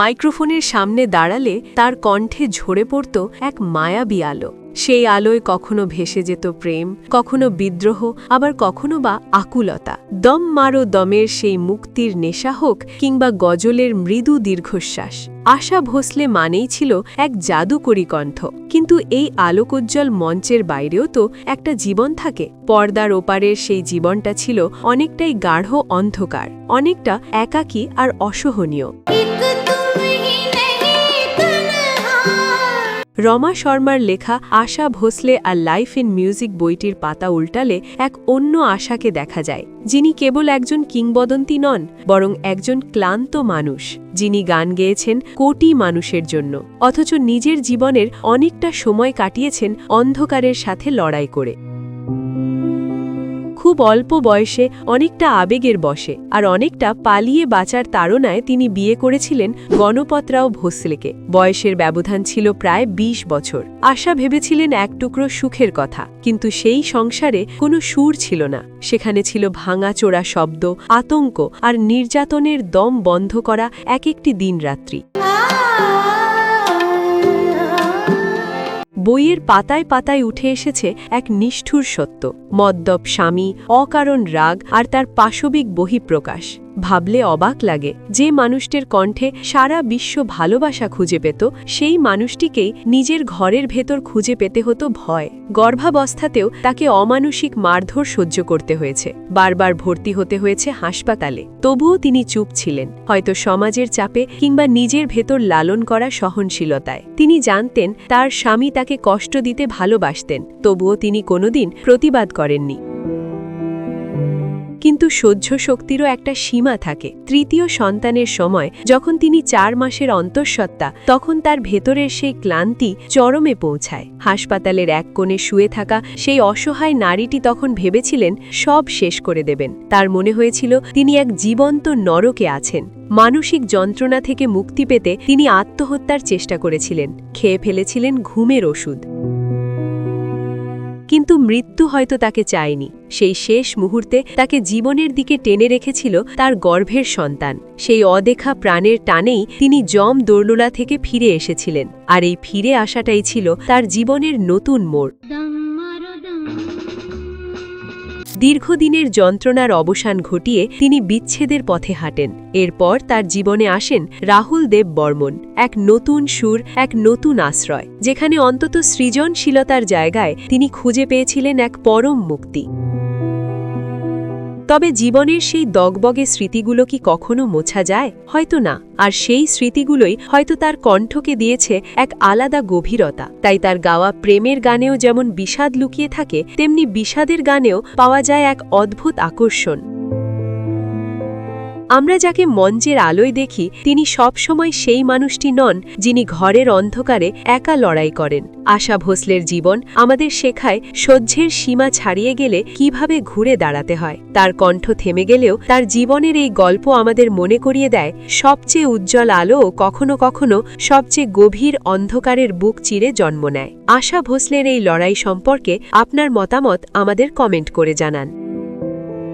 মাইক্রোফোনের সামনে দাঁড়ালে তার কণ্ঠে ঝরে পড়ত এক মায়াবী আলো। সেই আলোয় কখনো ভেসে যেত প্রেম, কখনো বিদ্রোহ, আবার কখনো বা আকুলতা। দম মারো দমের সেই মুক্তির নেশা হোক কিংবা গজলের মৃদু দীর্ঘশ্বাস, আশা ভোসলে মানেই ছিল এক জাদুকরী কণ্ঠ। কিন্তু এই আলোকোজ্জ্বল মঞ্চের বাইরেও তো একটা জীবন থাকে। পর্দার ওপারের সেই জীবনটা ছিল অনেকটাই গাঢ় অন্ধকার, অনেকটা একাকী আর অসহনীয়। রমা শর্মার লেখা আশা ভোসলে আর লাইফ ইন মিউজিক বইটির পাতা উল্টালে এক অন্য আশাকে দেখা যায়, যিনি কেবল একজন কিংবদন্তি নন, বরং একজন ক্লান্ত মানুষ, যিনি গান গেয়েছেন কোটি মানুষের জন্য, অথচ নিজের জীবনের অনেকটা সময় কাটিয়েছেন অন্ধকারের সাথে লড়াই করে। খুব অল্প বয়সে অনেকটা আবেগের বশে আর অনেকটা পালিয়ে বাঁচার তাড়নায় তিনি বিয়ে করেছিলেন গণপতরাও ভোসলেকে। বয়সের ব্যবধান ছিল প্রায় ২০ বছর। আশা ভেবেছিলেন এক টুকরো সুখের কথা, কিন্তু সেই সংসারে কোনো সুর ছিল না। সেখানে ছিল ভাঙাচোরা শব্দ, আতঙ্ক আর নির্যাতনের দম বন্ধ করা এক একটি দিনরাত্রি। বইয়ের পাতায় পাতায় উঠে এসেছে এক নিষ্ঠুর সত্য, মদ্যপ স্বামী, অকারণ রাগ আর তার পাশবিক বহিঃপ্রকাশ। ভাবলে অবাক লাগে, যে মানুষটির কণ্ঠে সারা বিশ্ব ভালোবাসা খুঁজে পেত, সেই মানুষটিকেই নিজের ঘরের ভেতর খুঁজে পেতে হতো ভয়। গর্ভাবস্থাতেও তাকে অমানুষিক মারধর সহ্য করতে হয়েছে, বারবার ভর্তি হতে হয়েছে হাসপাতালে। তবুও তিনি চুপ ছিলেন, হয়তো সমাজের চাপে কিংবা নিজের ভেতর লালন করা সহনশীলতায়। তিনি জানতেন তার স্বামী তাকে কষ্ট দিতে ভালোবাসতেন, তবুও তিনি কোনোদিন প্রতিবাদ করেননি। কিন্তু সহ্য শক্তিরও একটা সীমা থাকে। তৃতীয় সন্তানের সময় যখন তিনি ৪ মাসের অন্তঃসত্ত্বা, তখন তার ভেতরের সেই ক্লান্তি চরমে পৌঁছায়। হাসপাতালের এক কোণে শুয়ে থাকা সেই অসহায় নারীটি তখন ভেবেছিলেন সব শেষ করে দেবেন। তার মনে হয়েছিল তিনি এক জীবন্ত নরকে আছেন। মানসিক যন্ত্রণা থেকে মুক্তি পেতে তিনি আত্মহত্যার চেষ্টা করেছিলেন, খেয়ে ফেলেছিলেন ঘুমের ওষুধ। কিন্তু মৃত্যু হয়তো তাকে চায়নি। সেই শেষ মুহূর্তে তাকে জীবনের দিকে টেনে রেখেছিল তার গর্ভের সন্তান। সেই অদেখা প্রাণের টানেই তিনি যম দোরলোলা থেকে ফিরে এসেছিলেন, আর এই ফিরে আসাটাই ছিল তার জীবনের নতুন মোড়। দীর্ঘদিনের যন্ত্রণার অবসান ঘটিয়ে তিনি বিচ্ছেদের পথে হাঁটেন। এরপর তার জীবনে আসেন রাহুল দেব বর্মন, এক নতুন সুর, এক নতুন আশ্রয়, যেখানে অন্তত সৃজনশীলতার জায়গায় তিনি খুঁজে পেয়েছিলেন এক পরম মুক্তি। তবে জীবনের সেই দগবগে স্মৃতিগুলো কি কখনো মোছা যায়? হয়তো না। আর সেই স্মৃতিগুলোই হয়তো তার কণ্ঠকে দিয়েছে এক আলাদা গভীরতা। তাই তার গাওয়া প্রেমের গানেও যেমন বিষাদ লুকিয়ে থাকে, তেমনি বিষাদের গানেও পাওয়া যায় এক অদ্ভুত আকর্ষণ। আমরা যাকে মঞ্চের আলোয় দেখি, তিনি সবসময় সেই মানুষটি নন যিনি ঘরের অন্ধকারে একা লড়াই করেন। আশা ভোসলের জীবন আমাদের শেখায় সহ্যের সীমা ছাড়িয়ে গেলে কিভাবে ঘুরে দাঁড়াতে হয়। তার কণ্ঠ থেমে গেলেও তার জীবনের এই গল্প আমাদের মনে করিয়ে দেয়, সবচেয়ে উজ্জ্বল আলো কখনো কখনো সবচেয়ে গভীর অন্ধকারের বুক চিরে জন্ম নেয়। আশা ভোসলের এই লড়াই সম্পর্কে আপনার মতামত আমাদের কমেন্ট করে জানান।